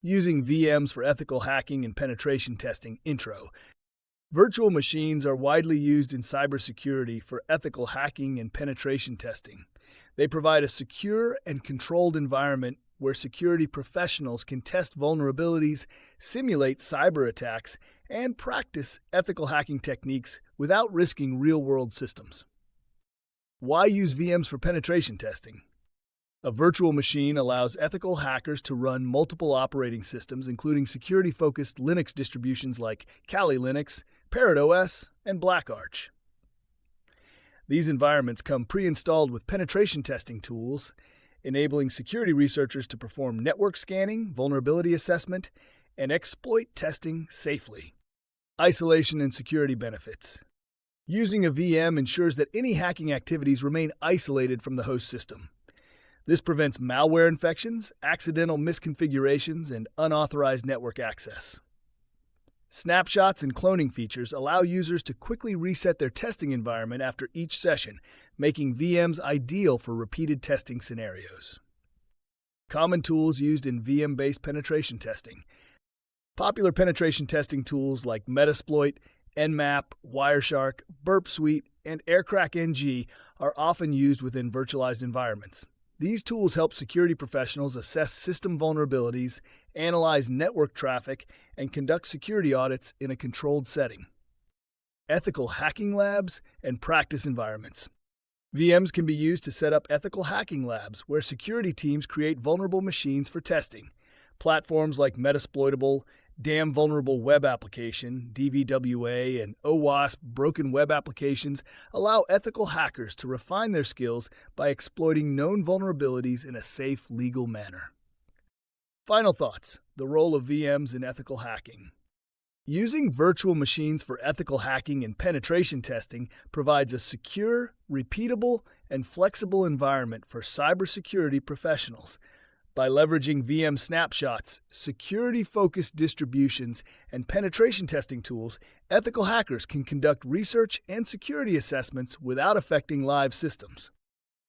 Using VMs for ethical hacking and penetration testing. Intro. Virtual machines are widely used in cybersecurity for ethical hacking and penetration testing. They provide a secure and controlled environment where security professionals can test vulnerabilities, simulate cyber attacks, and practice ethical hacking techniques without risking real-world systems. Why use VMs for penetration testing? A virtual machine allows ethical hackers to run multiple operating systems, including security-focused Linux distributions like Kali Linux, Parrot OS, and BlackArch. These environments come pre-installed with penetration testing tools, enabling security researchers to perform network scanning, vulnerability assessment, and exploit testing safely. Isolation and security benefits. Using a VM ensures that any hacking activities remain isolated from the host system. This prevents malware infections, accidental misconfigurations, and unauthorized network access. Snapshots and cloning features allow users to quickly reset their testing environment after each session, making VMs ideal for repeated testing scenarios. Common tools used in VM-based penetration testing. Popular penetration testing tools like Metasploit, Nmap, Wireshark, Burp Suite, and AirCrackNG are often used within virtualized environments. These tools help security professionals assess system vulnerabilities, analyze network traffic, and conduct security audits in a controlled setting. Ethical hacking labs and practice environments. VMs can be used to set up ethical hacking labs where security teams create vulnerable machines for testing. Platforms like Metasploitable, Damn Vulnerable Web Application, DVWA, and OWASP Broken Web Applications allow ethical hackers to refine their skills by exploiting known vulnerabilities in a safe, legal manner. Final thoughts: the role of VMs in ethical hacking. Using virtual machines for ethical hacking and penetration testing provides a secure, repeatable, and flexible environment for cybersecurity professionals. By leveraging VM snapshots, security-focused distributions, and penetration testing tools, ethical hackers can conduct research and security assessments without affecting live systems.